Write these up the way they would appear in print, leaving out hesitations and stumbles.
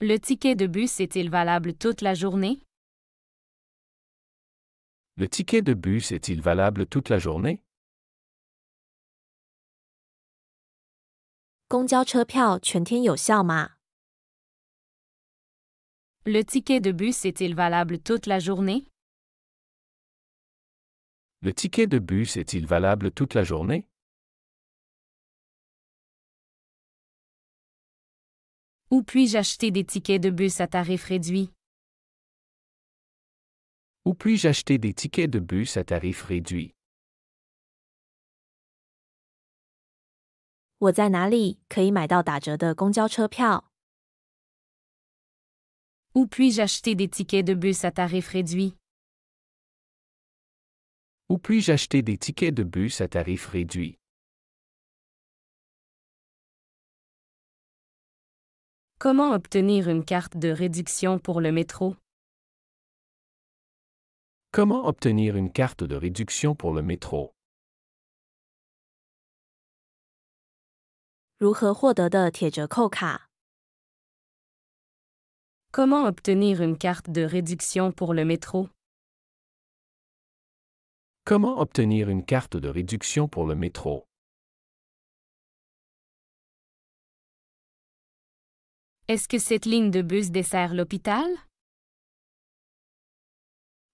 Le ticket de bus est-il valable toute la journée? Le ticket de bus est-il valable toute la journée? 公交车票全天有效吗？ Le ticket de bus est-il valable toute la journée? Le ticket de bus est-il valable toute la journée? Où puis-je acheter des tickets de bus à tarif réduit? Où puis-je acheter des tickets de bus à tarif réduit? 我在哪里可以买到打折的公交车票？ Où puis-je acheter des tickets de bus à tarif réduit? Où puis-je acheter des tickets de bus à tarif réduit? Comment obtenir une carte de réduction pour le métro? Comment obtenir une carte de réduction pour le métro? 如何获得的铁折扣卡？ Comment obtenir une carte de réduction pour le métro? Comment obtenir une carte de réduction pour le métro? Est-ce que cette ligne de bus dessert l'hôpital?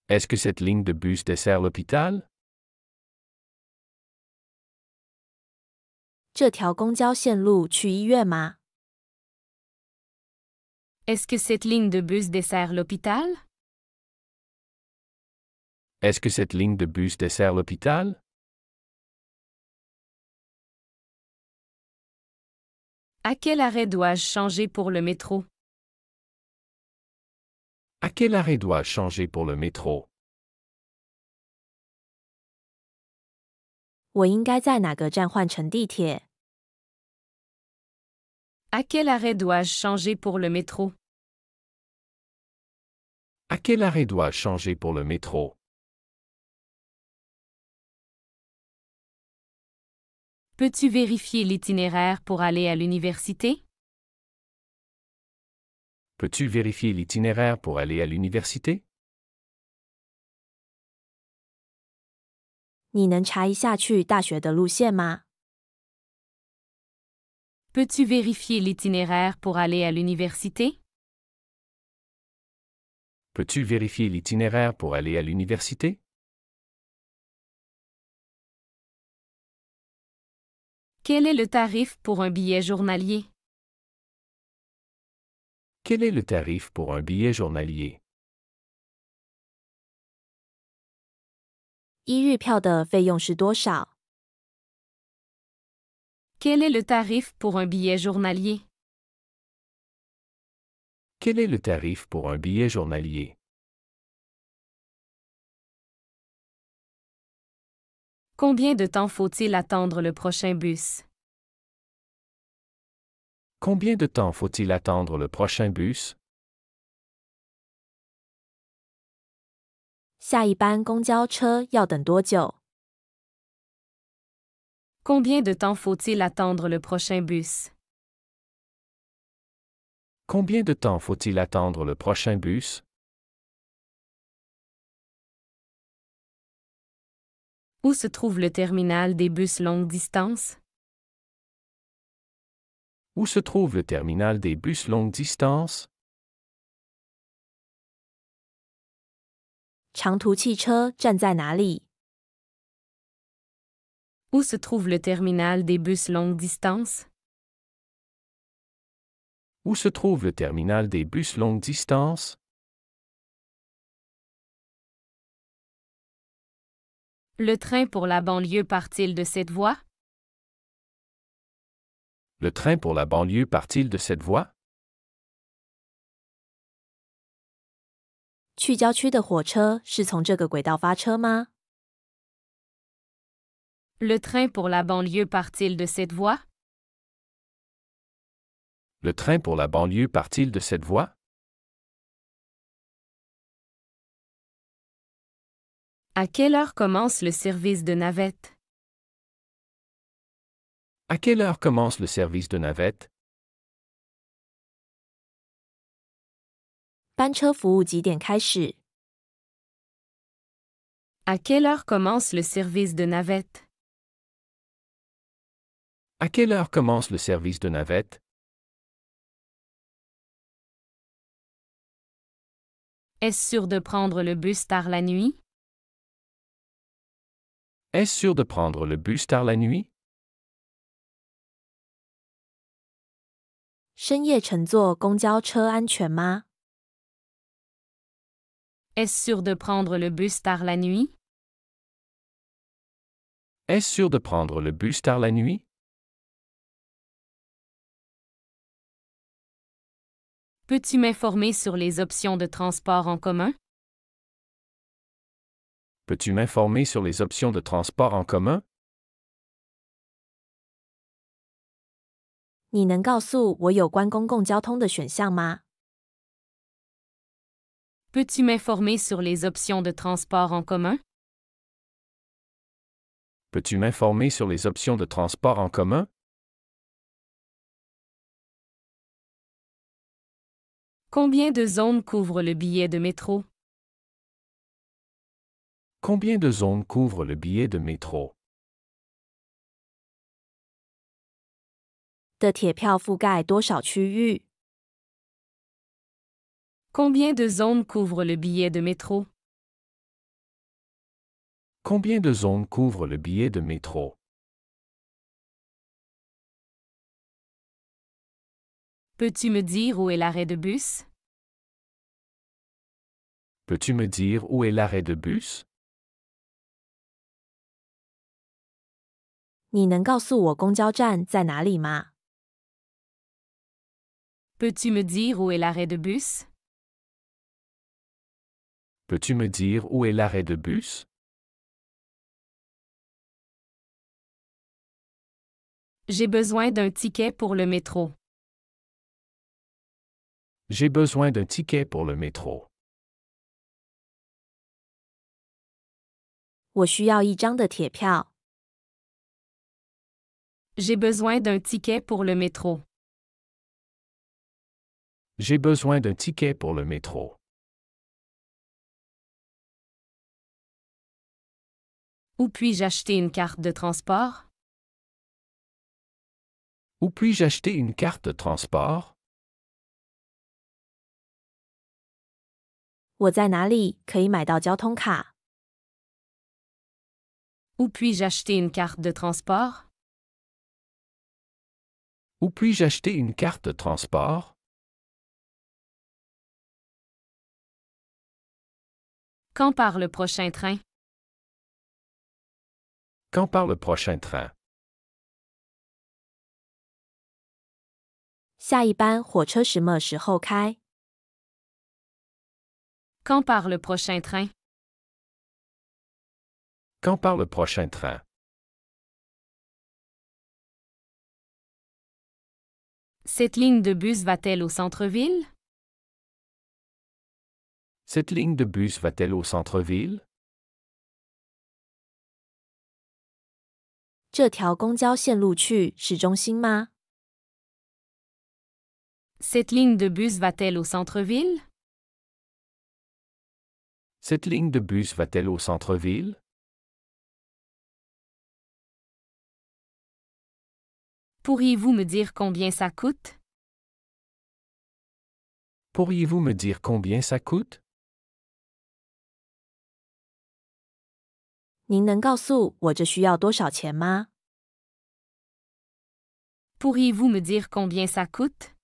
Est-ce que cette ligne de bus dessert l'hôpital? 这条公交线路去医院吗？ Est-ce que cette ligne de bus dessert l'hôpital? Est-ce que cette ligne de bus dessert l'hôpital? À quel arrêt dois-je changer pour le métro? À quel arrêt dois-je changer pour le métro? 我应该在哪个站换乘地铁？ À quel arrêt dois-je changer pour le métro? À quel arrêt dois-je changer pour le métro? Peux-tu vérifier l'itinéraire pour aller à l'université? Peux-tu vérifier l'itinéraire pour aller à l'université? 你能查一下去大学的路线吗？ Peux-tu vérifier l'itinéraire pour aller à l'université? Peux-tu vérifier l'itinéraire pour aller à l'université? Quel est le tarif pour un billet journalier? Quel est le tarif pour un billet journalier? 一日票的费用是多少？ Quel est le tarif pour un billet journalier? Quel est le tarif pour un billet journalier? Combien de temps faut-il attendre le prochain bus? Combien de temps faut-il attendre le prochain bus? 下一班公交车要等多久？ Combien de temps faut-il attendre le prochain bus? Combien de temps faut-il attendre le prochain bus? Où se trouve le terminal des bus longue distance? Où se trouve le terminal des bus longue distance? 长途汽车站在哪里？ Où se trouve le terminal des bus longue distance? Où se trouve le terminal des bus longue distance? Le train pour la banlieue part-il de cette voie? Le train pour la banlieue part-il de cette voie? 去郊区的火车是从这个轨道发车吗？ Le train pour la banlieue part-il de cette voie? Le train pour la banlieue part-il de cette voie? À quelle heure commence le service de navette? À quelle heure commence le service de navette? 班车服务几点开始？ À quelle heure commence le service de navette? À quelle heure commence le service de navette? Est-ce sûr de prendre le bus tard la nuit? Est-ce sûr de prendre le bus tard la nuit? 深夜乘坐公交车安全吗？ Est-ce sûr de prendre le bus tard la nuit? Est-ce sûr de prendre le bus tard la nuit? Peux-tu m'informer sur les options de transport en commun? Peux-tu m'informer sur les options de transport en commun? 你能告诉我有关公共交通的选项吗？ Peux-tu m'informer sur les options de transport en commun? Peux-tu m'informer sur les options de transport en commun? Combien de zones couvre le billet de métro? Combien de zones couvre le billet de métro? 的铁票覆盖多少区域？ Combien de zones couvre le billet de métro? Combien de zones couvre le billet de métro? Peux-tu me dire où est l'arrêt de bus? Peux-tu me dire où est l'arrêt de bus? 你能告诉我公交站在哪里吗？ Peux-tu me dire où est l'arrêt de bus? Peux-tu me dire où est l'arrêt de bus? J'ai besoin d'un ticket pour le métro. J'ai besoin d'un ticket pour le métro. 我需要一张的铁票。 J'ai besoin d'un ticket pour le métro. J'ai besoin d'un ticket pour le métro. Où puis-je acheter une carte de transport? Où puis-je acheter une carte de transport? 我在哪里可以买到交通卡？ Où puis-je acheter une carte de transport? Où puis-je acheter une carte de transport? Quand part le prochain train? Quand part le prochain train? 下一班火车什么时候开？ Quand part le prochain train? Quand part le prochain train? Cette ligne de bus va-t-elle au centre-ville? Cette ligne de bus va-t-elle au centre-ville? 这条公交线路去市中心吗？ Cette ligne de bus va-t-elle au centre-ville? Cette ligne de bus va-t-elle au centre-ville? Pourriez-vous me dire combien ça coûte? Pourriez-vous me dire combien ça coûte? 您能告诉我这需要多少钱吗？ Pourriez-vous me dire combien ça coûte?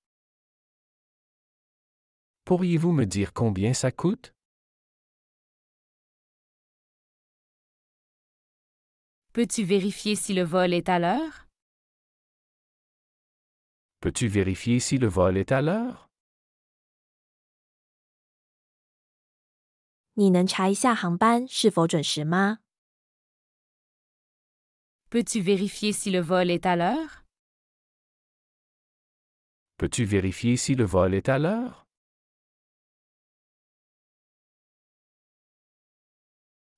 Pourriez-vous me dire combien ça coûte? Peux-tu vérifier si le vol est à l'heure? Peux-tu vérifier si le vol est à l'heure? 你能查一下航班是否准时吗？ Peux-tu vérifier si le vol est à l'heure? Peux-tu vérifier si le vol est à l'heure?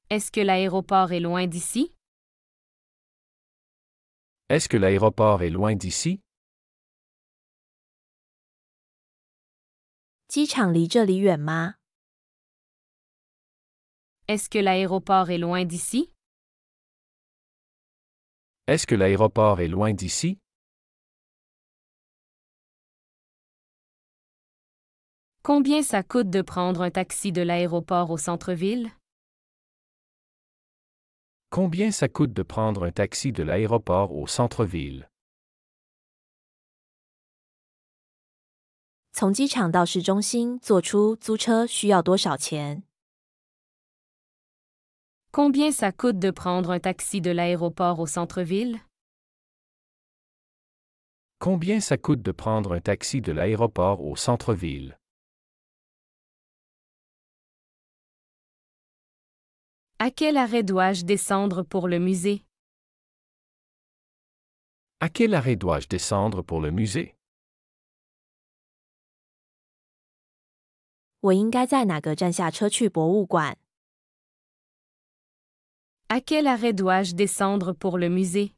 Est-ce que l'aéroport est loin d'ici? Est-ce que l'aéroport est loin d'ici? 机场离这里远吗？ Est-ce que l'aéroport est loin d'ici? Est-ce que l'aéroport est loin d'ici? Combien ça coûte de prendre un taxi de l'aéroport au centre-ville? Combien ça coûte de prendre un taxi de l'aéroport au centre-ville? 从机场到市中心坐出租车需要多少钱？ Combien ça coûte de prendre un taxi de l'aéroport au centre-ville? Combien ça coûte de prendre un taxi de l'aéroport au centre-ville? À quel arrêt dois-je descendre pour le musée? À quel arrêt dois-je descendre pour le musée? 我应该在哪个站下车去博物馆？ À quel arrêt dois-je descendre pour le musée?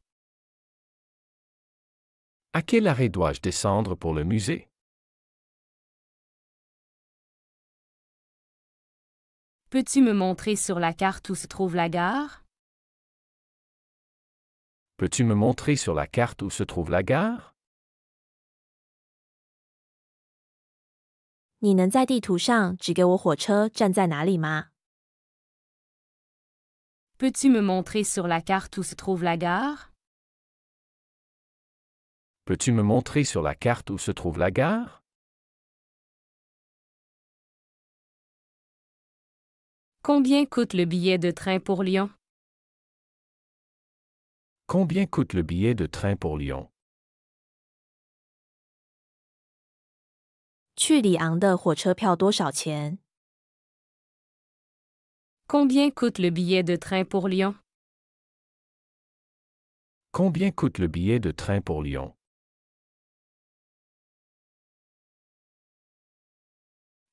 À quel arrêt dois-je descendre pour le musée? Peux-tu me montrer sur la carte où se trouve la gare? Peux-tu me montrer sur la carte où se trouve la gare? 你能在地图上指给我火车站在哪里吗？ Peux-tu me montrer sur la carte où se trouve la gare? Peux-tu me montrer sur la carte où se trouve la gare? Combien coûte le billet de train pour Lyon? Combien coûte le billet de train pour Lyon? 去里昂的火车票多少钱？ Combien coûte le billet de train pour Lyon? Combien coûte le billet de train pour Lyon?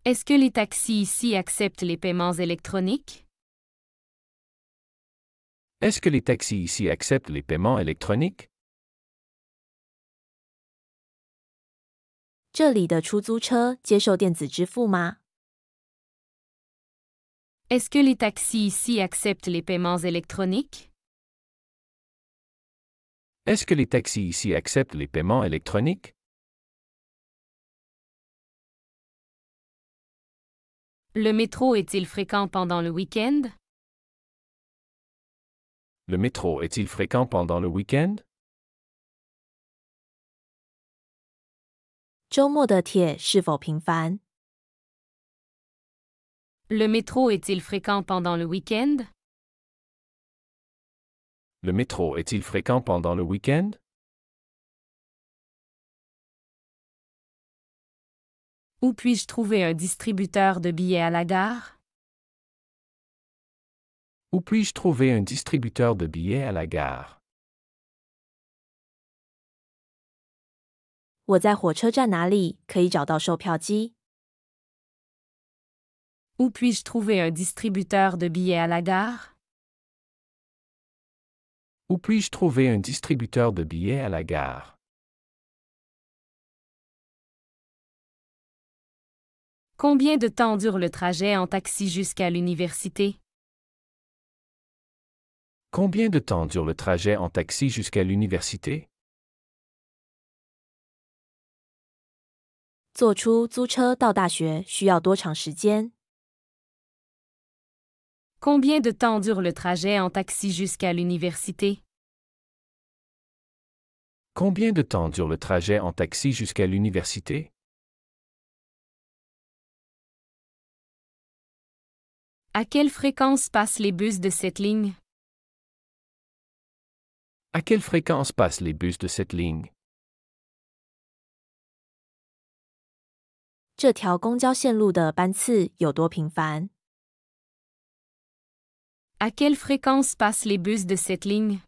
Est-ce que les taxis ici acceptent les paiements électroniques? Est-ce que les taxis ici acceptent les paiements électroniques? 这里的出租车接受电子支付吗？ Est-ce que les taxis ici acceptent les paiements électroniques? Est-ce que les taxis ici acceptent les paiements électroniques? Le métro est-il fréquent pendant le week-end? Le métro est-il fréquent pendant le week-end? 周末的铁是否频繁？ Le métro est-il fréquent pendant le week-end? Le métro est-il fréquent pendant le week-end? Où puis-je trouver un distributeur de billets à la gare? Où puis-je trouver un distributeur de billets à la gare? 我在火车站哪里可以找到售票机？ Où puis-je trouver un distributeur de billets à la gare? Où puis-je trouver un distributeur de billets à la gare? Combien de temps dure le trajet en taxi jusqu'à l'université? Combien de temps dure le trajet en taxi jusqu'à l'université? 坐出租车到大学需要多长时间？ Combien de temps dure le trajet en taxi jusqu'à l'université? Combien de temps dure le trajet en taxi jusqu'à l'université? À quelle fréquence passent les bus de cette ligne? À quelle fréquence passent les bus de cette ligne? 这条公交线路的班次有多频繁？ À quelle fréquence passent les bus de cette ligne?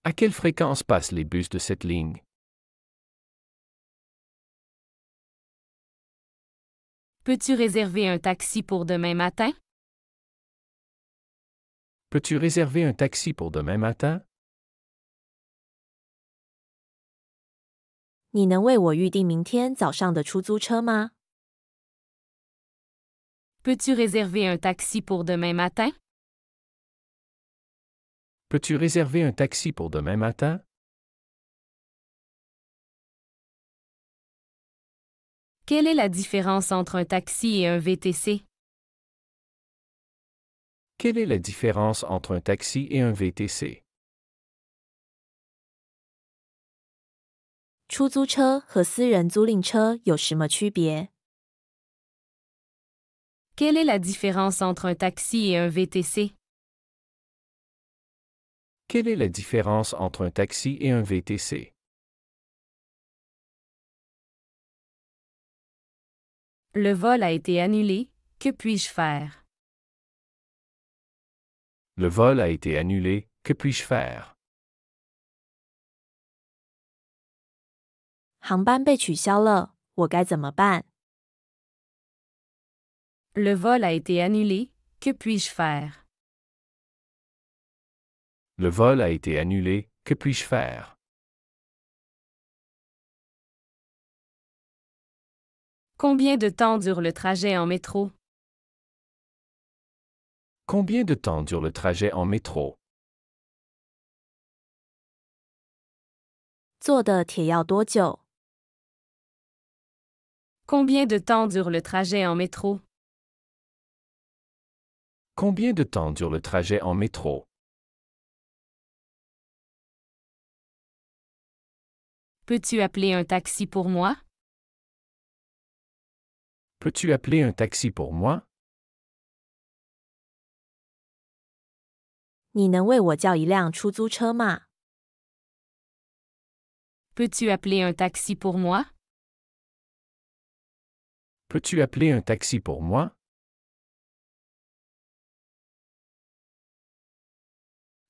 À quelle fréquence passent les bus de cette ligne? Peux-tu réserver un taxi pour demain matin? Peux-tu réserver un taxi pour demain matin? 你能为我预定明天早上的出租车吗？ Peux-tu réserver un taxi pour demain matin? Peux-tu réserver un taxi pour demain matin? Quelle est la différence entre un taxi et un VTC? Quelle est la différence entre un taxi et un VTC? 出租车和私人租赁车有什么区别？ Quelle est la différence entre un taxi et un VTC? Quelle est la différence entre un taxi et un VTC? Le vol a été annulé. Que puis-je faire? Le vol a été annulé. Que puis-je faire? 航班被取消了，我该怎么办？ Le vol a été annulé. Que puis-je faire? Le vol a été annulé. Que puis-je faire? Combien de temps dure le trajet en métro? Combien de temps dure le trajet en métro? 坐的铁要多久？ Combien de temps dure le trajet en métro? Combien de temps dure le trajet en métro? Peux-tu appeler un taxi pour moi? Peux-tu appeler un taxi pour moi? 你能为我叫一辆出租车吗？ Peux-tu appeler un taxi pour moi? Peux-tu appeler un taxi pour moi?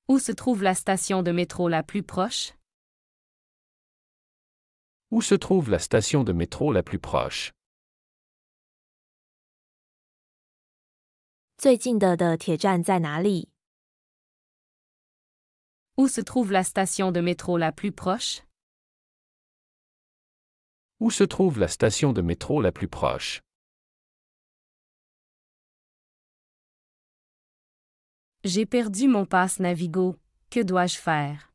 Où se trouve la station de métro la plus proche? Où se trouve la station de métro la plus proche? 最近的铁站在哪里？ Où se trouve la station de métro la plus proche? Où se trouve la station de métro la plus proche? J'ai perdu mon passe Navigo. Que dois-je faire?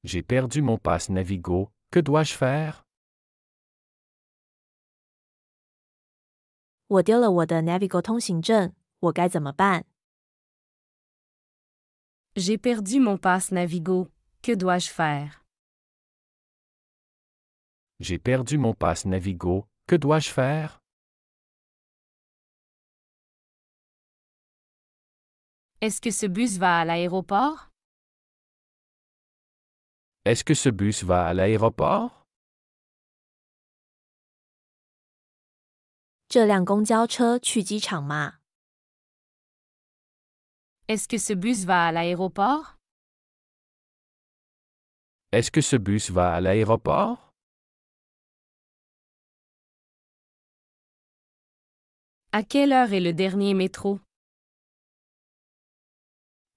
J'ai perdu mon passe Navigo. Que dois-je faire? 我丢了我的 Navigo 通行证，我该怎么办？ J'ai perdu mon passe Navigo. Que dois-je faire? J'ai perdu mon passe Navigo. Que dois-je faire? Est-ce que ce bus va à l'aéroport? Est-ce que ce bus va à l'aéroport? 这辆公交车去机场吗？ Est-ce que ce bus va à l'aéroport? Est-ce que ce bus va à l'aéroport? À quelle heure est le dernier métro?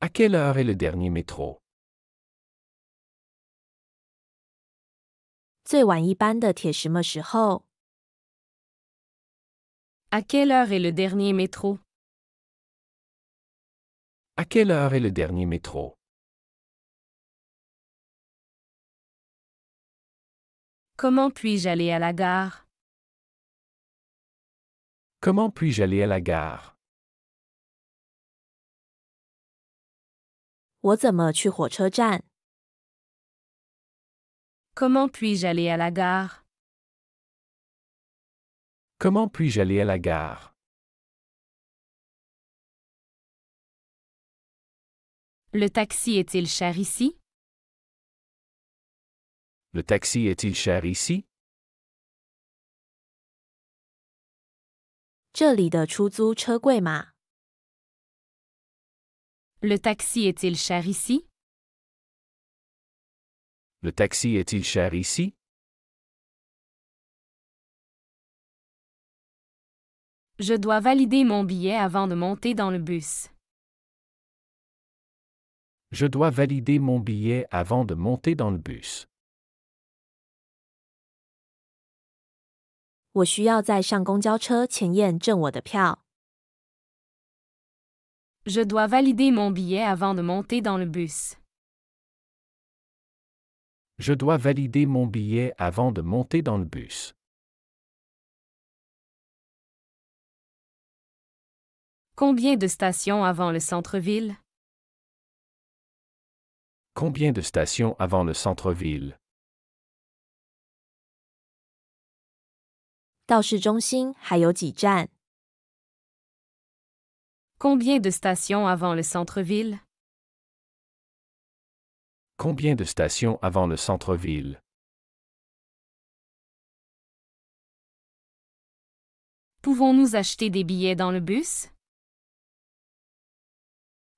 À quelle heure est le dernier métro? 最晚一班的铁什么时候？ À quelle heure est le dernier métro? À quelle heure est le dernier métro? Comment puis-je aller à la gare? Comment puis-je aller à la gare? 我怎么去火车站？ Comment puis-je aller à la gare? Comment puis-je aller à la gare? Le taxi est-il cher ici? Le taxi est-il cher ici? 这里的出租车贵吗？ Le taxi est-il cher ici? Le taxi est-il cher ici? Je dois valider mon billet avant de monter dans le bus. Je dois valider mon billet avant de monter dans le bus. 我需要在上公交车前验证我的票。Je dois valider mon billet avant de monter dans le bus. Je dois valider mon billet avant de monter dans le bus. Combien de stations avant le centre-ville? Combien de stations avant le centre-ville? 到市中心还有几站？ Combien de stations avant le centre-ville? Combien de stations avant le centre-ville? Pouvons-nous acheter des billets dans le bus?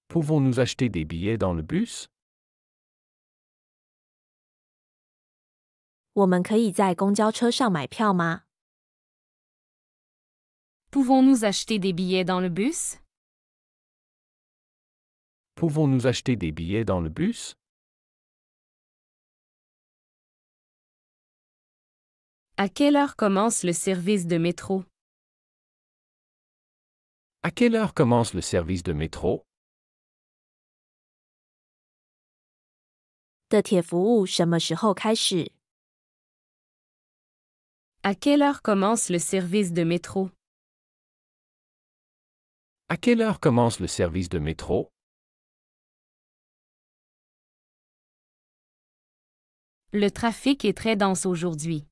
Pouvons-nous acheter des billets dans le bus? 我们可以在公交车上买票吗？ Pouvons-nous acheter des billets dans le bus? Pouvons-nous acheter des billets dans le bus? À quelle heure commence le service de métro? À quelle heure commence le service de métro? 的铁服务什么时候开始？ À quelle heure commence le service de métro? À quelle heure commence le service de métro? Le trafic est très dense aujourd'hui.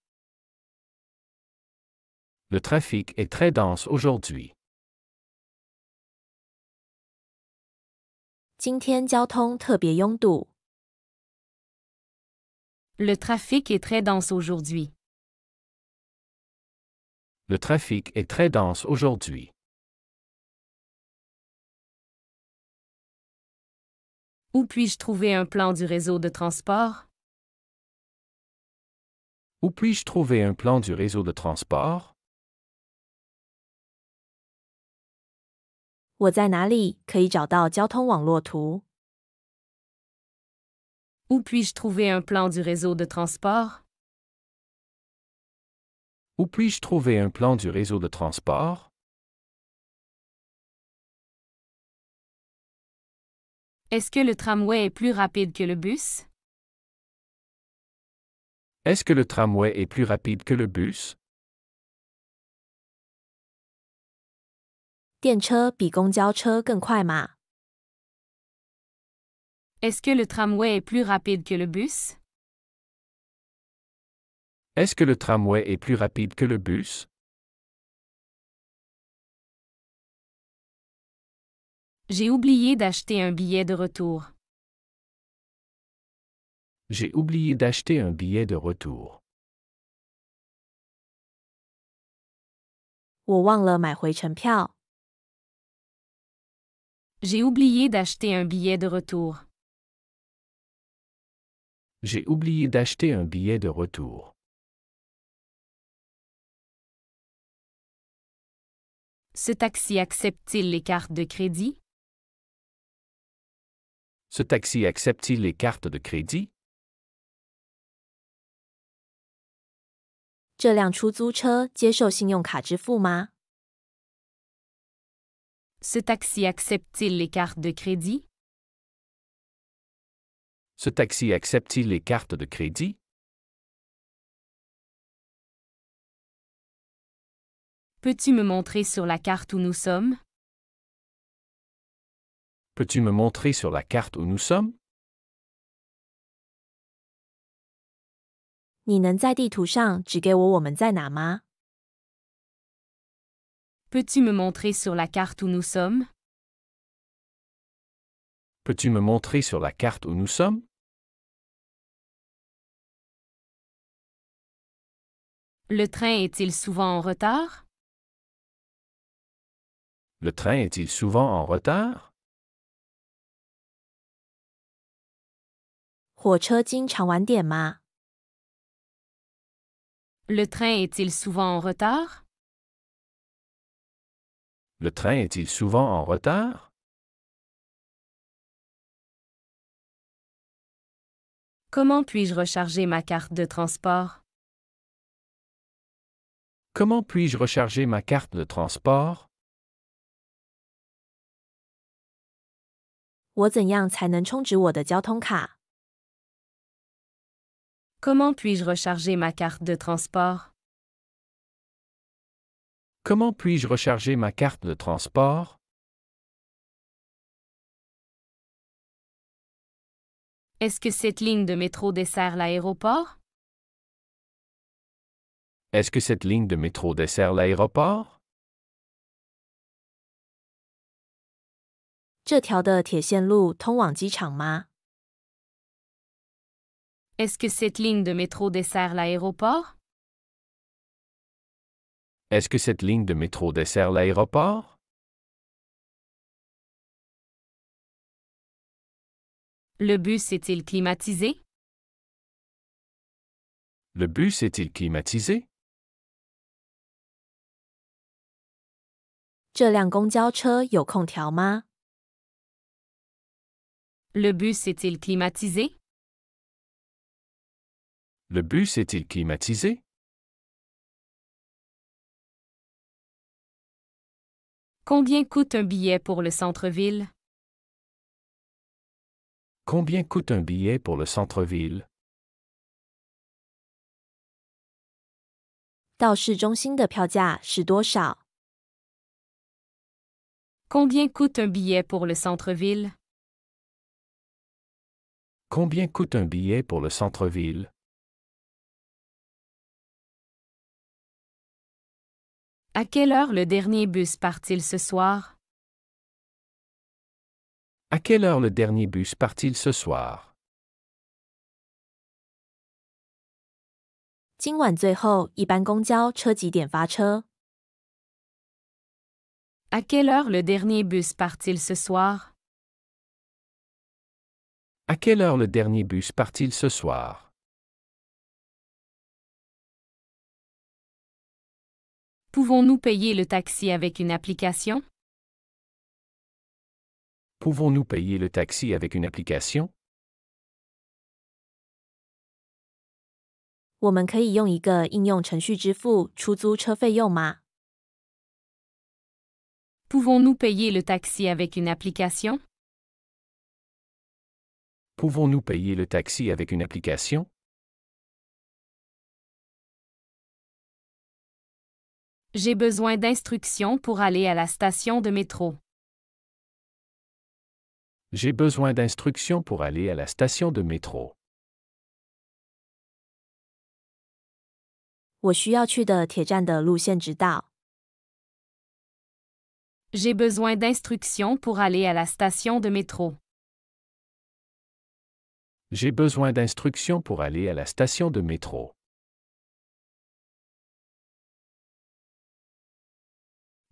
Le trafic est très dense aujourd'hui. 今天交通特别拥堵。 Le trafic est très dense aujourd'hui. Le trafic est très dense aujourd'hui. Où puis-je trouver un plan du réseau de transport? Où puis-je trouver un plan du réseau de transport? 我在哪里可以找到交通网络图？ Où puis-je trouver un plan du réseau de transport? Où puis-je trouver un plan du réseau de transport? Est-ce que le tramway est plus rapide que le bus? Est-ce que le tramway est plus rapide que le bus? 电车比公交车更快吗？ Est-ce que le tramway est plus rapide que le bus? Est-ce que le tramway est plus rapide que le bus? J'ai oublié d'acheter un billet de retour. J'ai oublié d'acheter un billet de retour. 我忘了买回程票。 J'ai oublié d'acheter un billet de retour. J'ai oublié d'acheter un billet de retour. Ce taxi accepte-t-il les cartes de crédit? Ce taxi accepte-t-il les cartes de crédit? 这辆出租车接受信用卡支付吗？ Ce taxi accepte-t-il les cartes de crédit? Ce taxi accepte-t-il les cartes de crédit? Peux-tu me montrer sur la carte où nous sommes? Peux-tu me montrer sur la carte où nous sommes? 你能在地图上指给我们在哪吗？ Peux-tu me montrer sur la carte où nous sommes? Peux-tu me montrer sur la carte où nous sommes? Le train est-il souvent en retard? Le train est-il souvent en retard? 火车经常晚点吗？ Le train est-il souvent en retard? Le train est-il souvent en retard? Comment puis-je recharger ma carte de transport? Comment puis-je recharger ma carte de transport? 我怎样才能充值我的交通卡？ Comment puis-je recharger ma carte de transport? Comment puis-je recharger ma carte de transport? Est-ce que cette ligne de métro dessert l'aéroport? Est-ce que cette ligne de métro dessert l'aéroport? 这条的铁线路通往机场吗？ Est-ce que cette ligne de métro dessert l'aéroport? Est-ce que cette ligne de métro dessert l'aéroport? Le bus est-il climatisé? Le bus est-il climatisé? 这辆公交车有空调吗？ Le bus est-il climatisé? Le bus est-il climatisé? Combien coûte un billet pour le centre-ville? Combien coûte un billet pour le centre-ville? 到市中心的票价是多少？ Combien coûte un billet pour le centre-ville? Combien coûte un billet pour le centre-ville? À quelle heure le dernier bus part-il ce soir? À quelle heure le dernier bus part-il ce soir? 今晚最后一班公交车几点发车？ À quelle heure le dernier bus part-il ce soir? À quelle heure le dernier bus part-il ce soir? Pouvons-nous payer le taxi avec une application? Pouvons-nous payer le taxi avec une application? 我们可以用一个应用程序支付出租车费用吗？ Pouvons-nous payer le taxi avec une application? Pouvons-nous payer le taxi avec une application? J'ai besoin d'instructions pour aller à la station de métro. J'ai besoin d'instructions pour aller à la station de métro. 我需要去的铁站的路线指导。 J'ai besoin d'instructions pour aller à la station de métro. J'ai besoin d'instructions pour aller à la station de métro.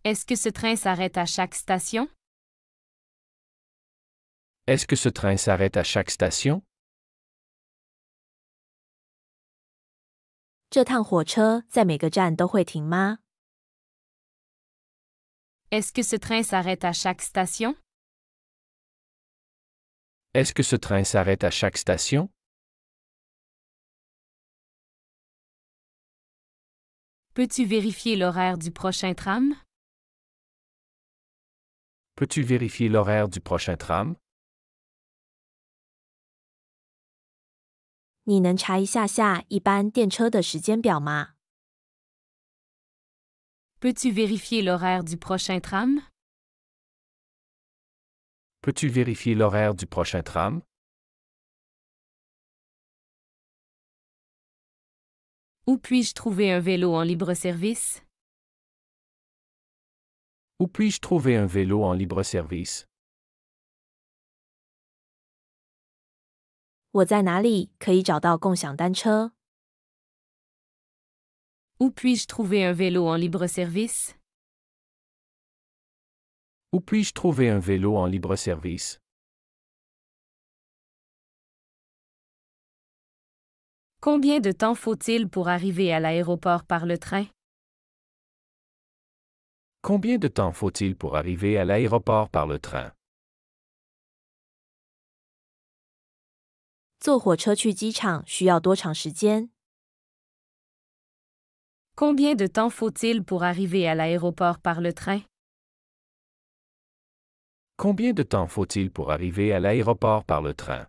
Est-ce que ce train s'arrête à chaque station? Est-ce que ce train s'arrête à chaque station? 这趟火车在每个站都会停吗？ Est-ce que ce train s'arrête à chaque station? Est-ce que ce train s'arrête à chaque station? Peux-tu vérifier l'horaire du prochain tram? Peux-tu vérifier l'horaire du prochain tram? 你能查一下下一班电车的时间表吗？ Peux-tu vérifier l'horaire du prochain tram? Peux-tu vérifier l'horaire du prochain tram? Où puis-je trouver un vélo en libre-service? Où puis-je trouver un vélo en libre-service? 我在哪里可以找到共享单车？ Où puis-je trouver un vélo en libre-service? Où puis-je trouver un vélo en libre-service? Combien de temps faut-il pour arriver à l'aéroport par le train? Combien de temps faut-il pour arriver à l'aéroport par le train? 坐火车去机场需要多长时间？ Combien de temps faut-il pour arriver à l'aéroport par le train? Combien de temps faut-il pour arriver à l'aéroport par le train?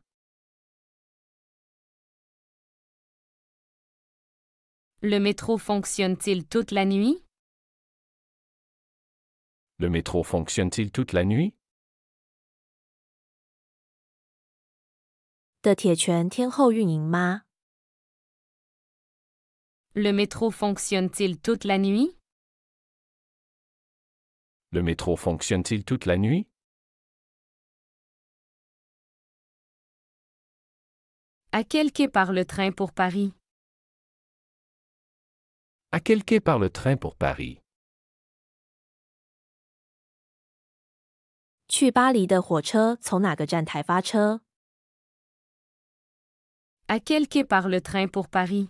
Le métro fonctionne-t-il toute la nuit? Le métro fonctionne-t-il toute la nuit? 的铁拳天后运营吗？ Le métro fonctionne-t-il toute la nuit? Le métro fonctionne-t-il toute la nuit? À quel quai part le train pour Paris? À quel quai part le train pour Paris? 去巴黎的火车从哪个站台发车？ À quel quai part le train pour Paris?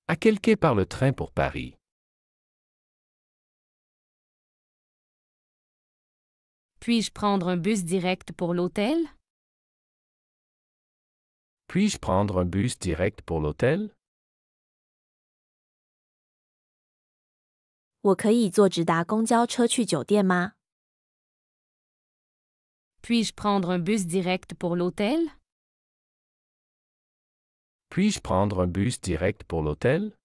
À quel quai part le train pour Paris? Puis-je prendre un bus direct pour l'hôtel? Puis-je prendre un bus direct pour l'hôtel? 我可以坐直达公交车去酒店吗？ Puis-je prendre un bus direct pour l'hôtel? Puis-je prendre un bus direct pour l'hôtel?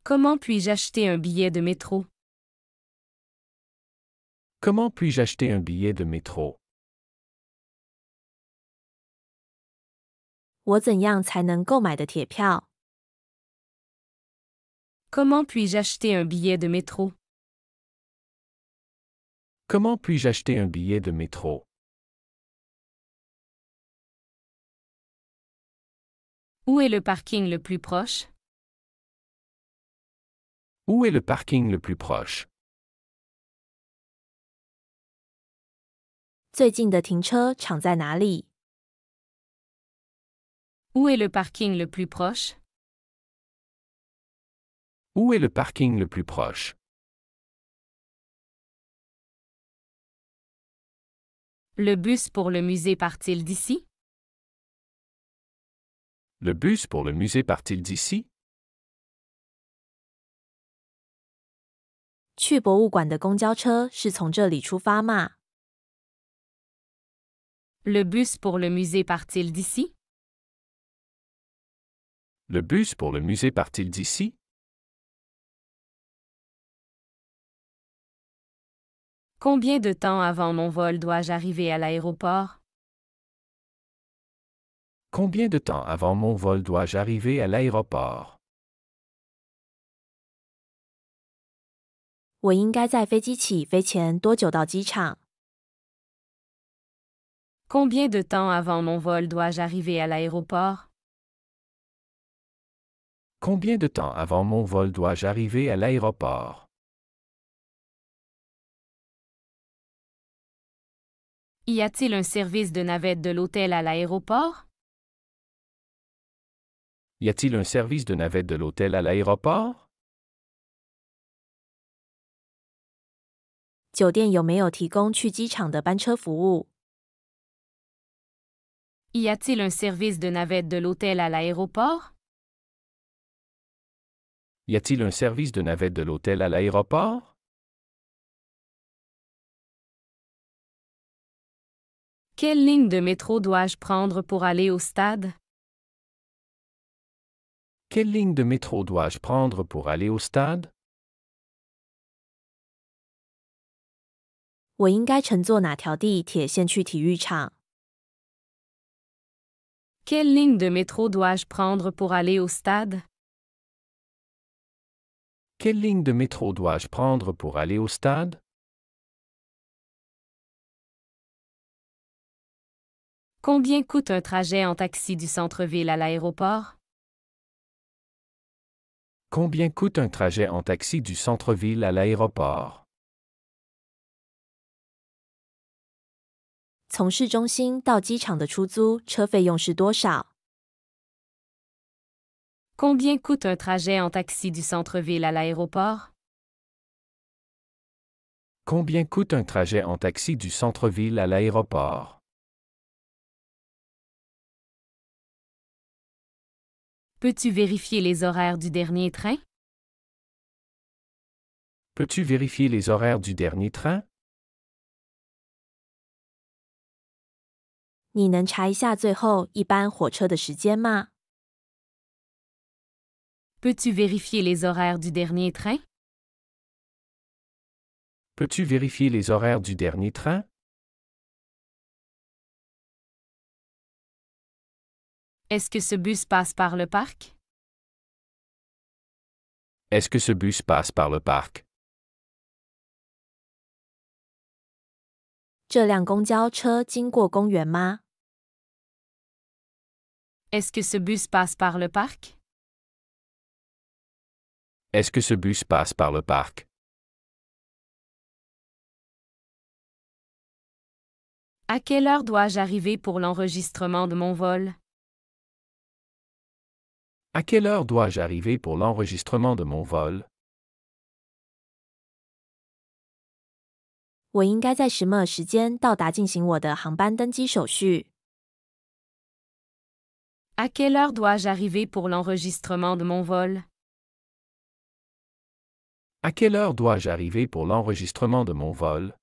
Comment puis-je acheter un billet de métro? Comment puis-je acheter un billet de métro? 我怎样才能购买的铁票？ Comment puis-je acheter un billet de métro? Comment puis-je acheter un billet de métro? Où est le parking le plus proche? Où est le parking le plus proche? 最近的停车场在哪里？ Où est le parking le plus proche? Où est le parking le plus proche? Le bus pour le musée part-il d'ici? Le bus pour le musée part-il d'ici? 去博物馆的公交车是从这里出发吗？ Le bus pour le musée part-il d'ici? Le bus pour le musée part-il d'ici? Combien de temps avant mon vol dois-je arriver à l'aéroport? Combien de temps avant mon vol dois-je arriver à l'aéroport? 我应该在飞机起飞前多久到机场？ Combien de temps avant mon vol dois-je arriver à l'aéroport? Combien de temps avant mon vol dois-je arriver à l'aéroport? Y a-t-il un service de navette de l'hôtel à l'aéroport? Y a-t-il un service de navette de l'hôtel à l'aéroport? 酒店有没有提供去机场的班车服务？ Y a-t-il un service de navette de l'hôtel à l'aéroport? Y a-t-il un service de navette de l'hôtel à l'aéroport? Quelle ligne de métro dois-je prendre pour aller au stade? Quelle ligne de métro dois-je prendre pour aller au stade? 我应该乘坐哪条地铁线去体育场？ Quelle ligne de métro dois-je prendre pour aller au stade? Quelle ligne de métro dois-je prendre pour aller au stade? Combien coûte un trajet en taxi du centre-ville à l'aéroport? Combien coûte un trajet en taxi du centre-ville à l'aéroport? 从市中心到机场的出租车费用是多少？ Combien coûte un trajet en taxi du centre-ville à l'aéroport? Combien coûte un trajet en taxi du centre-ville à l'aéroport? Peux-tu vérifier les horaires du dernier train? Peux-tu vérifier les horaires du dernier train? 你能查一下最后一班火车的时间吗？ Peux-tu vérifier les horaires du dernier train? Peux-tu vérifier les horaires du dernier train? Est-ce que ce bus passe par le parc? Est-ce que ce bus passe par le parc? 这辆公交车经过公园吗？ Est-ce que ce bus passe par le parc? Est-ce que ce bus passe par le parc? À quelle heure dois-je arriver pour l'enregistrement de mon vol? À quelle heure dois-je arriver pour l'enregistrement de mon vol? 我应该在什么时间到达进行我的航班登机手续？ À quelle heure dois-je arriver pour l'enregistrement de mon vol? À quelle heure dois-je arriver pour l'enregistrement de mon vol?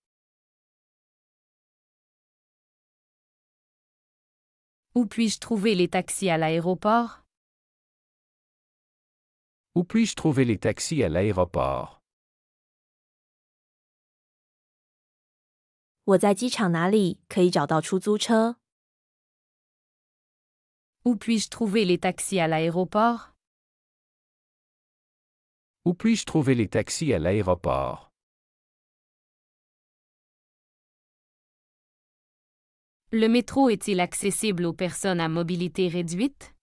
Où puis-je trouver les taxis à l'aéroport? Où puis-je trouver les taxis à l'aéroport? 我在机场哪里可以找到出租车？ Où puis-je trouver les taxis à l'aéroport? Où puis-je trouver les taxis à l'aéroport? Le métro est-il accessible aux personnes à mobilité réduite?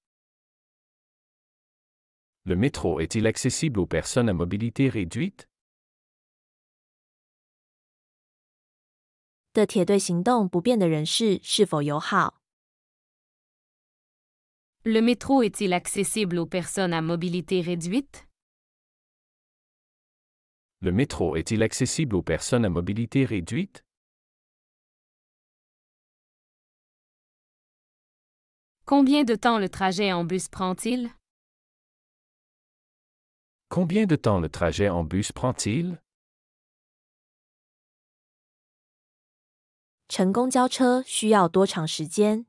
Le métro est-il accessible aux personnes à mobilité réduite? 的铁对行动不便的人士是否友好？ Le métro est-il accessible aux personnes à mobilité réduite? Le métro est-il accessible aux personnes à mobilité réduite? Combien de temps le trajet en bus prend-il? Combien de temps le trajet en bus prend-il? 乘公交车需要多长时间？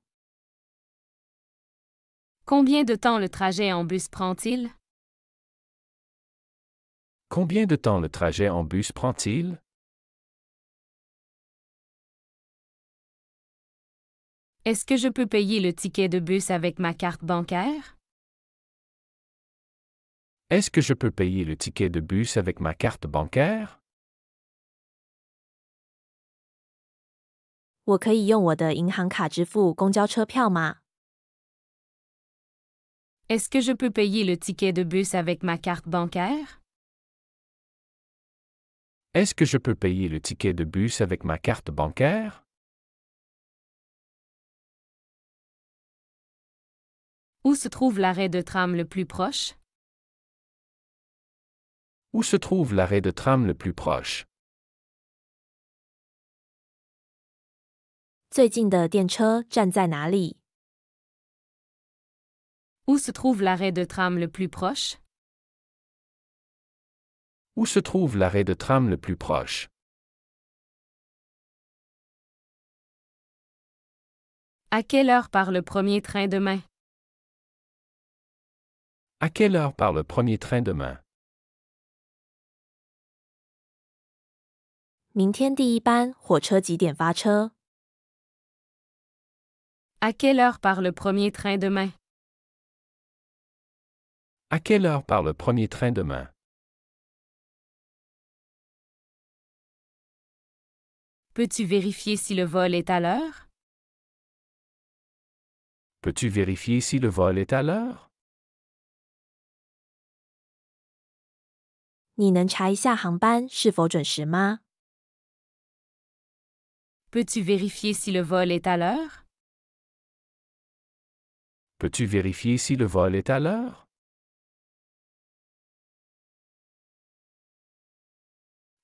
Combien de temps le trajet en bus prend-il? Combien de temps le trajet en bus prend-il? Est-ce que je peux payer le ticket de bus avec ma carte bancaire? Est-ce que je peux payer le ticket de bus avec ma carte bancaire? 我可以用我的银行卡支付公交车票吗？ Est-ce que je peux payer le ticket de bus avec ma carte bancaire? Est-ce que je peux payer le ticket de bus avec ma carte bancaire? Où se trouve l'arrêt de tram le plus proche? Où se trouve l'arrêt de tram le plus proche? 最近的电车站在哪里？ Où se trouve l'arrêt de tram le plus proche? Où se trouve l'arrêt de tram le plus proche? À quelle heure part le premier train demain? À quelle heure part le premier train demain? 明天第一班火车几点发车？ À quelle heure part le premier train demain? À quelle heure part le premier train demain? Peux-tu vérifier si le vol est à l'heure? Peux-tu vérifier si le vol est à l'heure? 你能查一下航班是否准时吗？ Peux-tu vérifier si le vol est à l'heure? Peux-tu vérifier si le vol est à l'heure?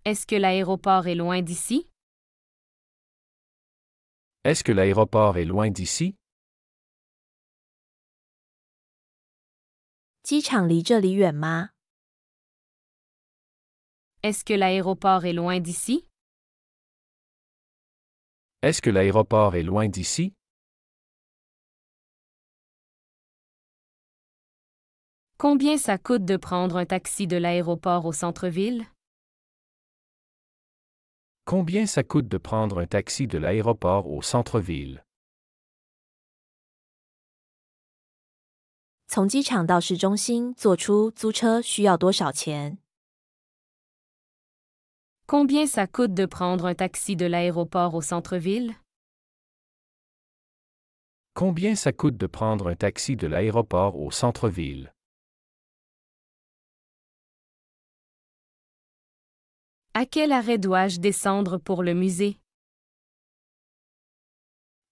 Est-ce que l'aéroport est loin d'ici? Est-ce que l'aéroport est loin d'ici? 机场离这里远吗？ Est-ce que l'aéroport est loin d'ici? Est-ce que l'aéroport est loin d'ici? Combien ça coûte de prendre un taxi de l'aéroport au centre-ville? Combien ça coûte de prendre un taxi de l'aéroport au centre-ville? 从机场到市中心坐出租车需要多少钱？ Combien ça coûte de prendre un taxi de l'aéroport au centre-ville? Combien ça coûte de prendre un taxi de l'aéroport au centre-ville? À quel arrêt dois-je descendre pour le musée?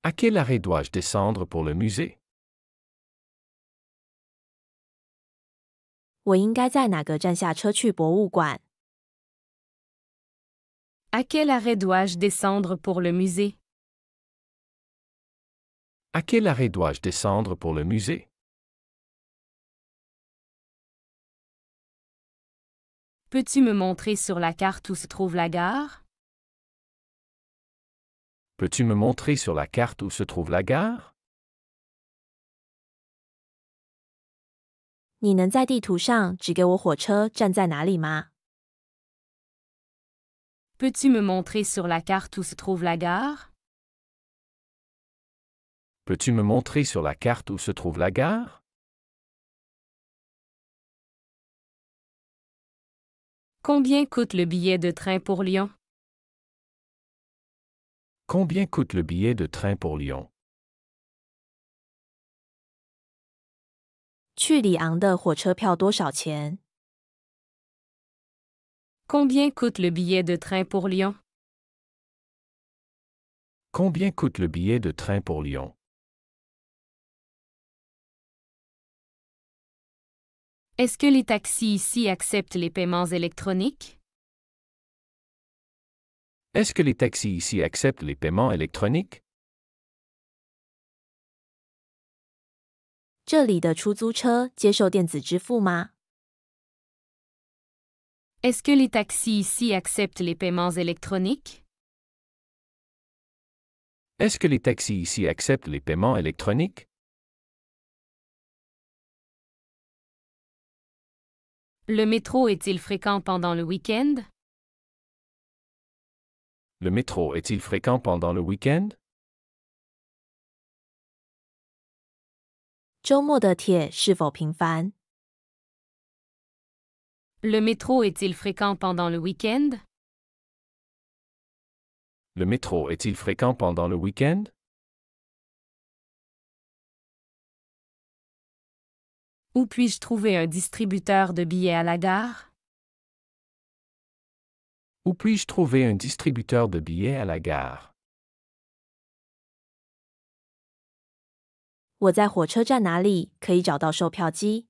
À quel arrêt dois-je descendre pour le musée? 我应该在哪个站下车去博物馆？ À quel arrêt dois-je descendre pour le musée? À quel arrêt dois-je descendre pour le musée? Peux-tu me montrer sur la carte où se trouve la gare? Peux-tu me montrer sur la carte où se trouve la gare? 你能在地图上指给我火车站在哪里吗？ Peux-tu me montrer sur la carte où se trouve la gare? Peux-tu me montrer sur la carte où se trouve la gare? Combien coûte le billet de train pour Lyon? Combien coûte le billet de train pour Lyon? 去里昂的火车票多少钱？ Combien coûte le billet de train pour Lyon? Combien coûte le billet de train pour Lyon? Est-ce que les taxis ici acceptent les paiements électroniques? Est-ce que les taxis ici acceptent les paiements électroniques? 这里的出租车接受电子支付吗？ Est-ce que les taxis ici acceptent les paiements électroniques? Est-ce que les taxis ici acceptent les paiements électroniques? Le métro est-il fréquent pendant le week-end? Le métro est-il fréquent pendant le week-end? 周末的铁是否频繁？ Le métro est-il fréquent pendant le week-end? Le métro est-il fréquent pendant le week-end? Où puis-je trouver un distributeur de billets à la gare? Où puis-je trouver un distributeur de billets à la gare? 我在火车站哪里可以找到售票机？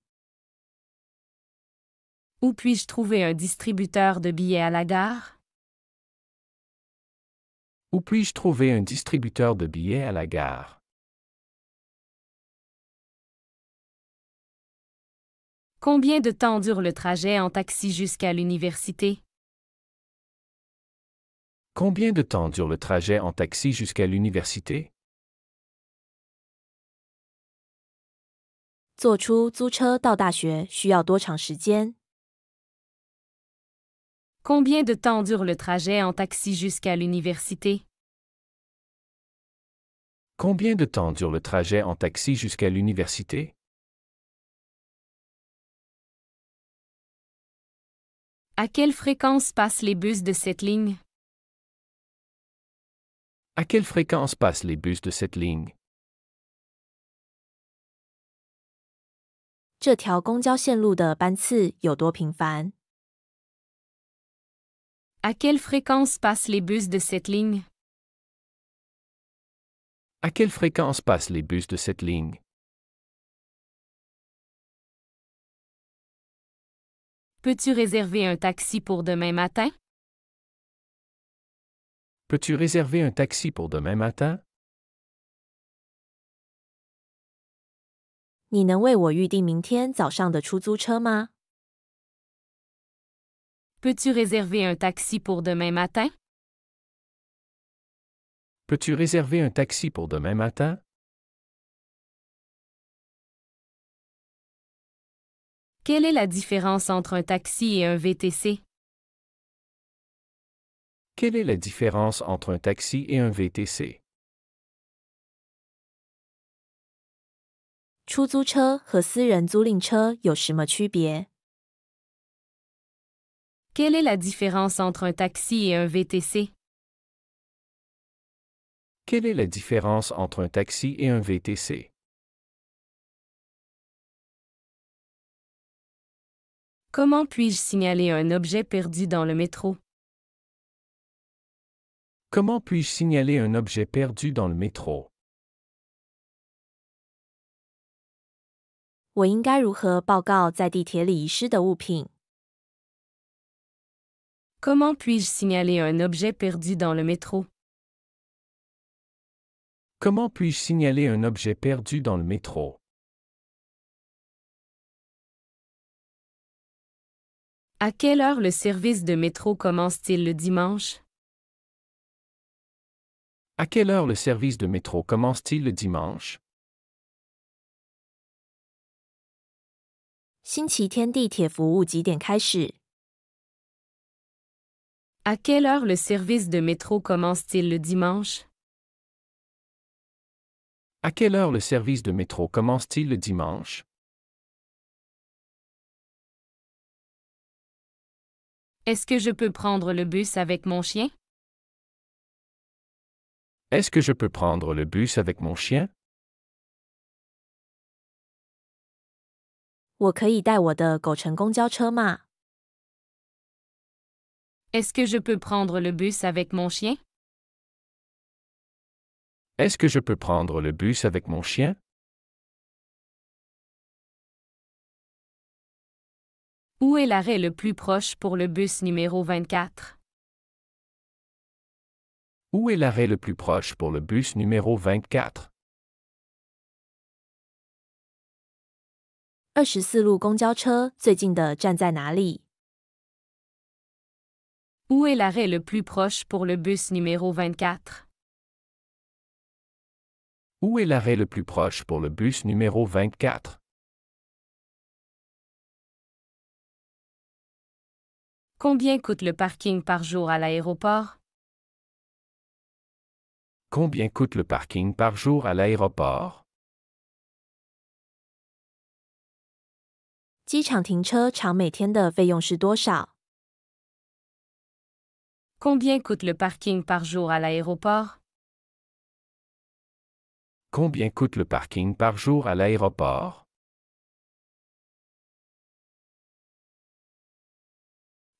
Où puis-je trouver un distributeur de billets à la gare? Où puis-je trouver un distributeur de billets à la gare? Combien de temps dure le trajet en taxi jusqu'à l'université? Combien de temps dure le trajet en taxi jusqu'à l'université? 坐出租车到大学需要多长时间？ Combien de temps dure le trajet en taxi jusqu'à l'université? Combien de temps dure le trajet en taxi jusqu'à l'université? À quelle fréquence passent les bus de cette ligne? À quelle fréquence passent les bus de cette ligne? 这条公交线路的班次有多频繁？ À quelle fréquence passent les bus de cette ligne? À quelle fréquence passent les bus de cette ligne? Peux-tu réserver un taxi pour demain matin? Peux-tu réserver un taxi pour demain matin? 你能为我预订明天早上的出租车吗？ Peux-tu réserver un taxi pour demain matin? Peux-tu réserver un taxi pour demain matin? Quelle est la différence entre un taxi et un VTC? Quelle est la différence entre un taxi et un VTC? 出租车和私人租赁车有什么区别？ Quelle est la différence entre un taxi et un VTC? Quelle est la différence entre un taxi et un VTC? Comment puis-je signaler un objet perdu dans le métro? Comment puis-je signaler un objet perdu dans le métro? 我应该如何报告在地铁里遗失的物品？ Comment puis-je signaler un objet perdu dans le métro? Comment puis-je signaler un objet perdu dans le métro? À quelle heure le service de métro commence-t-il le dimanche? À quelle heure le service de métro commence-t-il le dimanche? 星期天地铁服务几点开始？ À quelle heure le service de métro commence-t-il le dimanche? À quelle heure le service de métro commence-t-il le dimanche? Est-ce que je peux prendre le bus avec mon chien? Est-ce que je peux prendre le bus avec mon chien? 我可以带我的狗乘公交车吗？ Est-ce que je peux prendre le bus avec mon chien? Est-ce que je peux prendre le bus avec mon chien? Où est l'arrêt le plus proche pour le bus numéro 24? Où est l'arrêt le plus proche pour le bus numéro 24? 24路公交车最近的站在哪里？ Où est l'arrêt le plus proche pour le bus numéro 24? Où est l'arrêt le plus proche pour le bus numéro 24? Combien coûte le parking par jour à l'aéroport? Combien coûte le parking par jour à l'aéroport? 机场停车场每天的费用是多少？ Combien coûte le parking par jour à l'aéroport? Combien coûte le parking par jour à l'aéroport?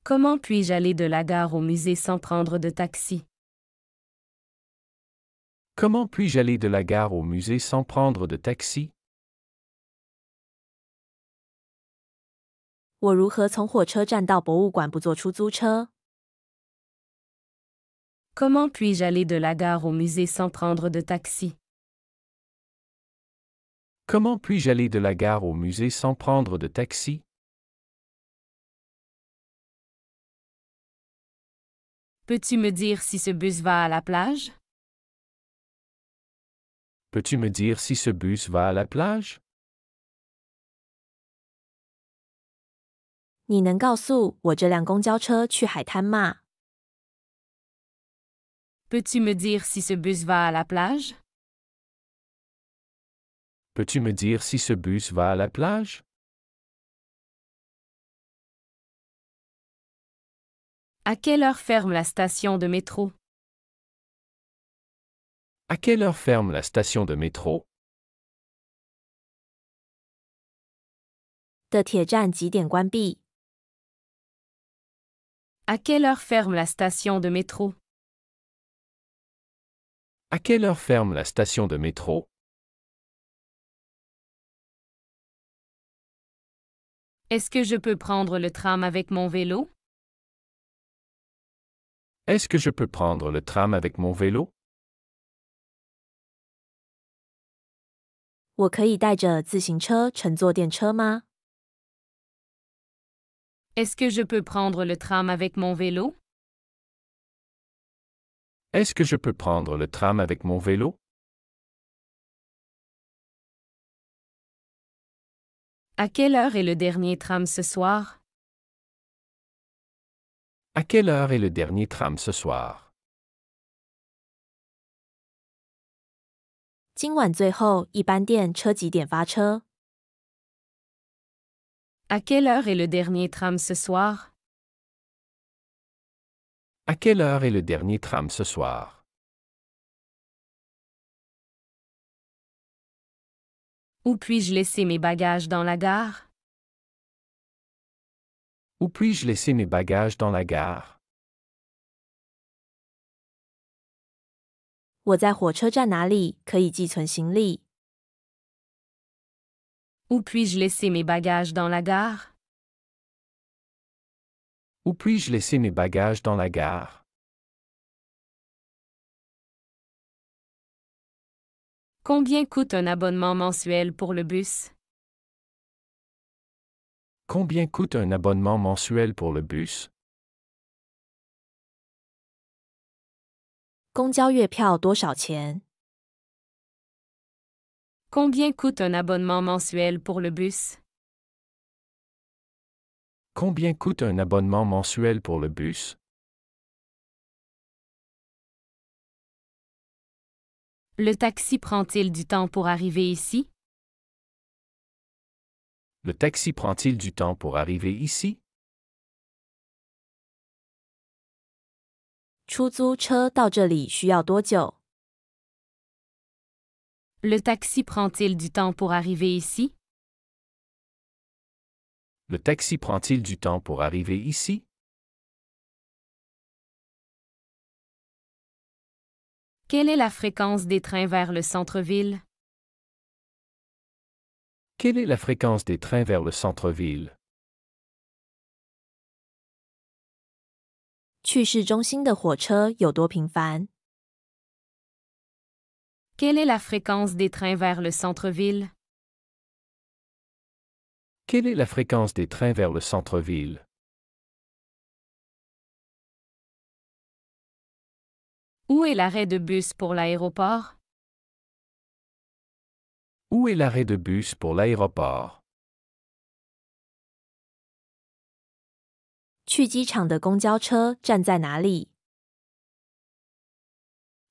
Comment puis-je aller de la gare au musée sans prendre de taxi? Comment puis-je aller de la gare au musée sans prendre de taxi? 我如何从火车站到博物馆不坐出租车？ Comment puis-je aller de la gare au musée sans prendre de taxi? Comment puis-je aller de la gare au musée sans prendre de taxi? Peux-tu me dire si ce bus va à la plage? Peux-tu me dire si ce bus va à la plage? 你能告诉我这辆公交车去海滩吗？ Peux-tu me dire si ce bus va à la plage? Peux-tu me dire si ce bus va à la plage? À quelle heure ferme la station de métro? À quelle heure ferme la station de métro? 的铁站几点关闭？ À quelle heure ferme la station de métro? À quelle heure ferme la station de métro? Est-ce que je peux prendre le tram avec mon vélo? Est-ce que je peux prendre le tram avec mon vélo? 我可以带我的自行车吗？ Est-ce que je peux prendre le tram avec mon vélo? 我可以带着自行车乘坐电车吗？ Est-ce que je peux prendre le tram avec mon vélo? Est-ce que je peux prendre le tram avec mon vélo? À quelle heure est le dernier tram ce soir? À quelle heure est le dernier tram ce soir? 今晚最后一班电车几点发车？ À quelle heure est le dernier tram ce soir? À quelle heure est le dernier tram ce soir? Où puis-je laisser mes bagages dans la gare? Où puis-je laisser mes bagages dans la gare? 我在火车站哪里可以寄存行李？ Où puis-je laisser mes bagages dans la gare? Où puis-je laisser mes bagages dans la gare? Combien coûte un abonnement mensuel pour le bus? Combien coûte un abonnement mensuel pour le bus? 公交月票多少钱？ Combien coûte un abonnement mensuel pour le bus? Combien coûte un abonnement mensuel pour le bus? Le taxi prend-il du temps pour arriver ici? Le taxi prend-il du temps pour arriver ici? 出租车到这里需要多久？ Le taxi prend-il du temps pour arriver ici? Le taxi prend-il du temps pour arriver ici? Quelle est la fréquence des trains vers le centre-ville? Quelle est la fréquence des trains vers le centre-ville? 去市中心的火车有多频繁？ Quelle est la fréquence des trains vers le centre-ville? Quelle est la fréquence des trains vers le centre-ville? Où est l'arrêt de bus pour l'aéroport? Où est l'arrêt de bus pour l'aéroport? 去机场的公交车站在哪里？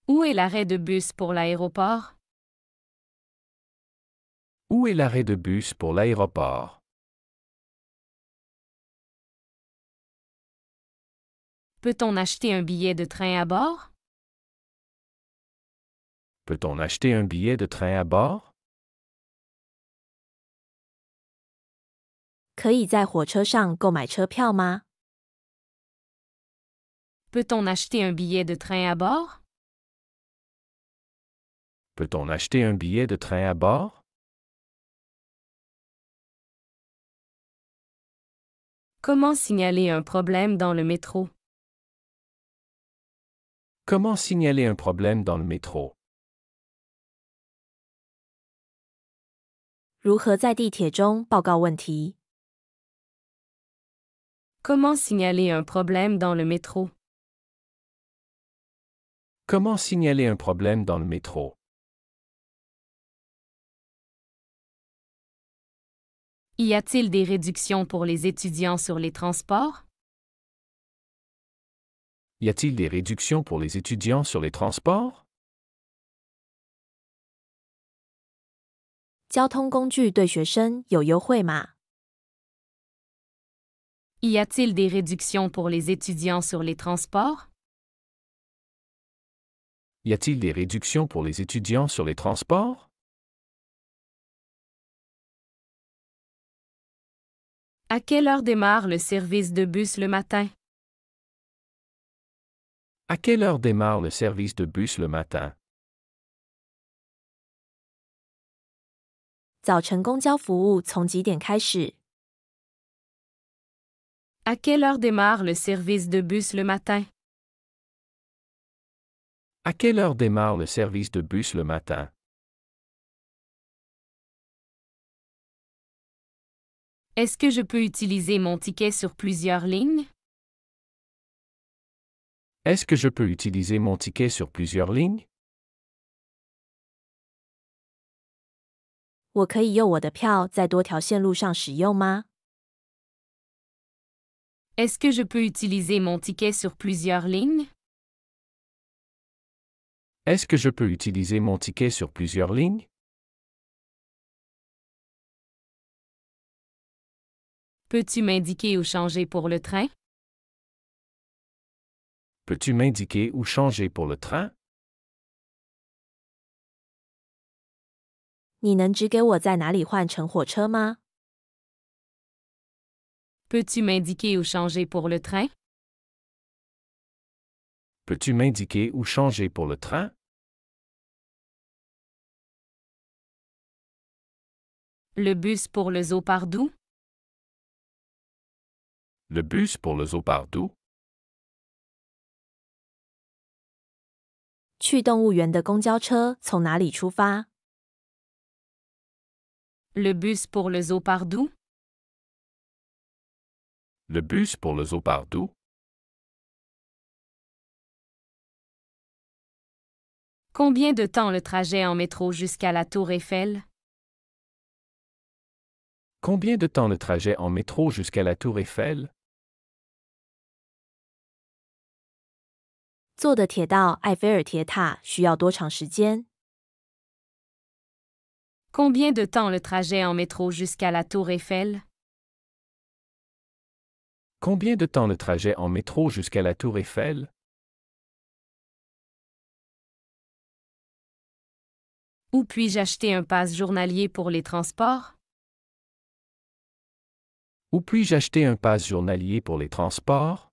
Où est l'arrêt de bus pour l'aéroport? Où est l'arrêt de bus pour l'aéroport? Peut-on acheter un billet de train à bord? Peut-on acheter un billet de train à bord? 可以在火车上购买车票吗？ Peut-on acheter un billet de train à bord? Peut-on acheter un billet de train à bord? Comment signaler un problème dans le métro? Comment signaler un problème dans le métro? 如何在地铁中报告问题？ Comment signaler un problème dans le métro? Comment signaler un problème dans le métro? Y a-t-il des réductions pour les étudiants sur les transports? Y a-t-il des réductions pour les étudiants sur les transports? 交通工具对学生有优惠吗？ Y a-t-il des réductions pour les étudiants sur les transports? Y a-t-il des réductions pour les étudiants sur les transports? À quelle heure démarre le service de bus le matin? À quelle heure démarre le service de bus le matin? 早晨公交服务从几点开始？ À quelle heure démarre le service de bus le matin? À quelle heure démarre le service de bus le matin? Est-ce que je peux utiliser mon ticket sur plusieurs lignes? Est-ce que je peux utiliser mon ticket sur plusieurs lignes? 我可以用我的票在多条线路上使用吗？ Est-ce que je peux utiliser mon ticket sur plusieurs lignes? Est-ce que je peux utiliser mon ticket sur plusieurs lignes? Peux-tu m'indiquer où changer pour le train? Peux-tu m'indiquer où changer pour le train? 你能指给我在哪里换乘火车吗？ Peux-tu m'indiquer où changer pour le train? Peux-tu m'indiquer où changer pour le train? Le bus pour le zoo Pardoux? Le bus pour le zoo Pardoux? 去动物园的公交车从哪里出发？ Le bus pour le zoo Pardoux? Le bus pour le zoo Pardoux? Combien de temps le trajet en métro jusqu'à la Tour Eiffel? Combien de temps le trajet en métro jusqu'à la Tour Eiffel? 坐的铁道埃菲尔铁塔需要多长时间？ Combien de temps le trajet en métro jusqu'à la Tour Eiffel? Combien de temps le trajet en métro jusqu'à la Tour Eiffel? Où puis-je acheter un pass journalier pour les transports? Où puis-je acheter un pass journalier pour les transports?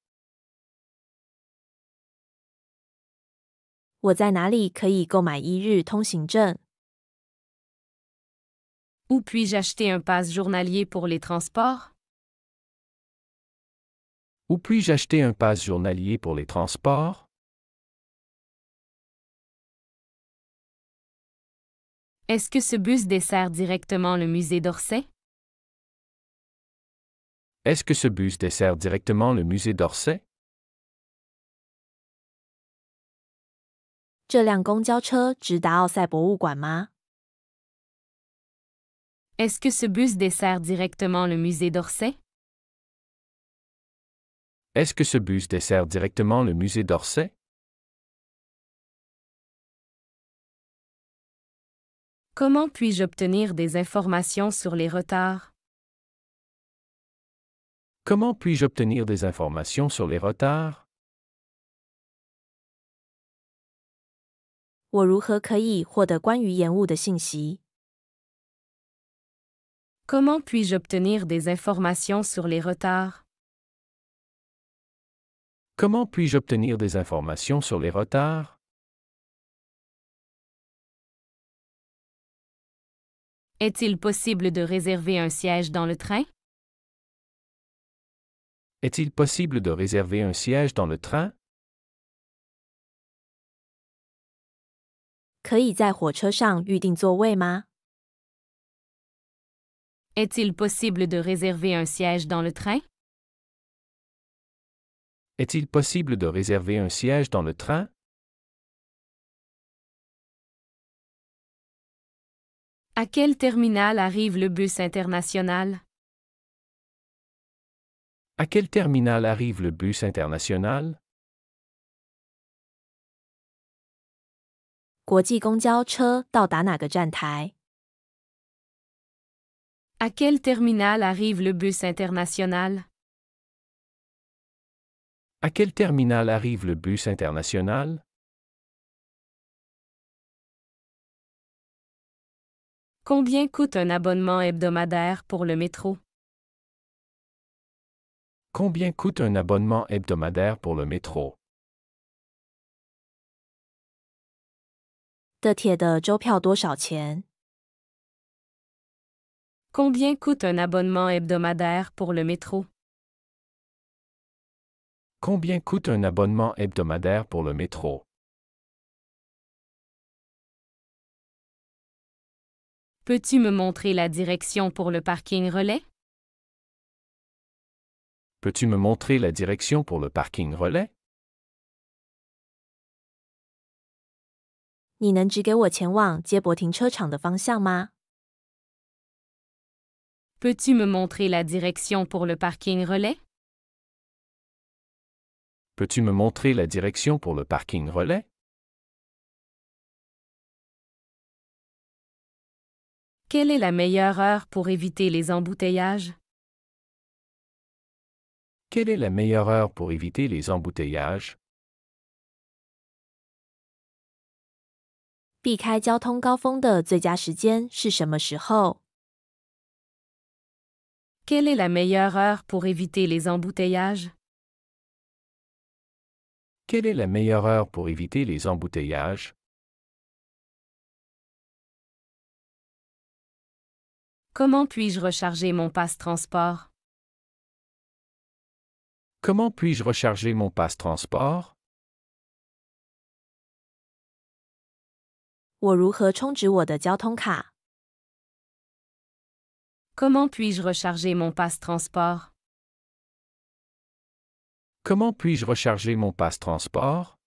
我在哪里可以购买一日通行证？ Où puis-je acheter un pass journalier pour les transports? Où puis-je acheter un pass journalier pour les transports? Est-ce que ce bus dessert directement le musée d'Orsay? Est-ce que ce bus dessert directement le musée d'Orsay? 这辆公交车直达奥赛博物馆吗？ Est-ce que ce bus dessert directement le musée d'Orsay? Est-ce que ce bus dessert directement le musée d'Orsay? Comment puis-je obtenir des informations sur les retards? Comment puis-je obtenir des informations sur les retards? 我如何可以获得关于延误的信息？ Comment puis-je obtenir des informations sur les retards? Comment puis-je obtenir des informations sur les retards? Est-il possible de réserver un siège dans le train? Est-il possible de réserver un siège dans le train? 可以在火车上预订座位吗？ Est-il possible de réserver un siège dans le train? Est-il possible de réserver un siège dans le train? À quel terminal arrive le bus international? À quel terminal arrive le bus international? 国际公交车到达哪个站台？ À quel terminal arrive le bus international? À quel terminal arrive le bus international? Combien coûte un abonnement hebdomadaire pour le métro? Combien coûte un abonnement hebdomadaire pour le métro? 的铁的周票多少钱？ Combien coûte un abonnement hebdomadaire pour le métro? Combien coûte un abonnement hebdomadaire pour le métro? Peux-tu me montrer la direction pour le parking relais? Peux-tu me montrer la direction pour le parking relais? 你能指给我前往接驳停车场的方向吗？ Peux-tu me montrer la direction pour le parking relais? Peux-tu me montrer la direction pour le parking relais? Quelle est la meilleure heure pour éviter les embouteillages? Quelle est la meilleure heure pour éviter les embouteillages? 避开交通高峰的最佳时间是什么时候？ Quelle est la meilleure heure pour éviter les embouteillages? Quelle est la meilleure heure pour éviter les embouteillages? Comment puis-je recharger mon passe-transport? Comment puis-je recharger mon passe-transport? 我如何充值我的交通卡？ Comment puis-je recharger mon passe-transport? Comment puis-je recharger mon passe-transport?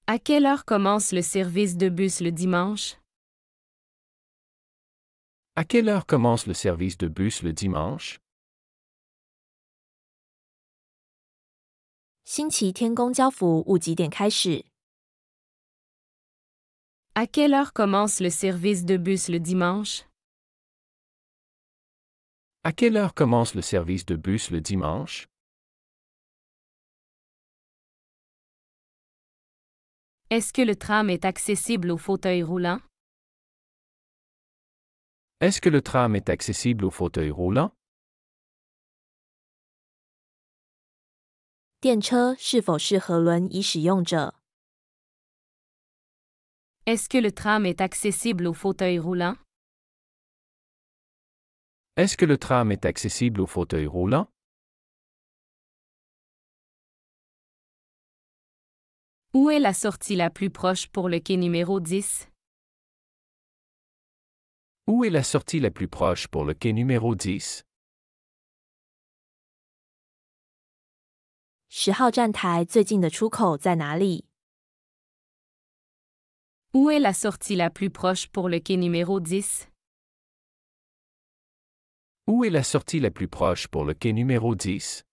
À quelle heure commence le service de bus le dimanche? À quelle heure commence le service de bus le dimanche? 星期天公交服务几点开始？ À quelle heure commence le service de bus le dimanche? À quelle heure commence le service de bus le dimanche? Est-ce que le tram est accessible aux fauteuils roulants? Est-ce que le tram est accessible aux fauteuils roulants? 电车是否适合轮椅使用者？ Est-ce que le tram est accessible aux fauteuils roulants? Est-ce que le tram est accessible aux fauteuils roulants? Où est la sortie la plus proche pour le quai numéro 10? Où est la sortie la plus proche pour le quai numéro 10? 10号站台最近的出口在哪里？ Où est la sortie la plus proche pour le quai numéro 10? Où est la sortie la plus proche pour le quai numéro 10?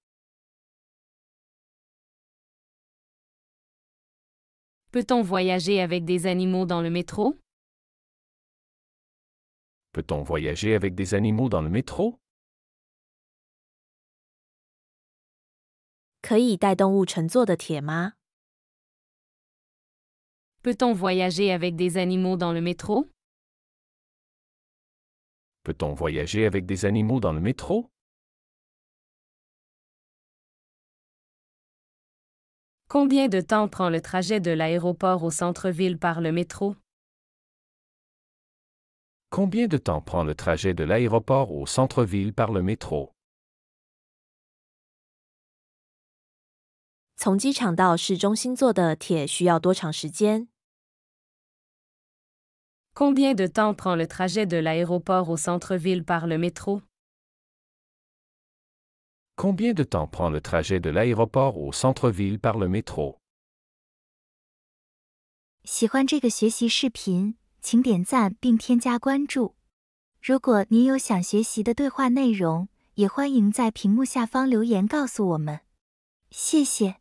Peut-on voyager avec des animaux dans le métro? Peut-on voyager avec des animaux dans le métro? 可以带动物乘坐的铁吗？ Peut-on voyager avec des animaux dans le métro? Peut-on voyager avec des animaux dans le métro? Combien de temps prend le trajet de l'aéroport au centre-ville par le métro? Combien de temps prend le trajet de l'aéroport au centre-ville par le métro? 从机场到市中心坐的铁需要多长时间？ Combien de temps prend le trajet de l'aéroport au centre-ville par le métro? Combien de temps prend le trajet de l'aéroport au centre-ville par le métro? 喜欢这个学习视频，请点赞并添加关注。如果您有想学习的对话内容，也欢迎在屏幕下方留言告诉我们。谢谢。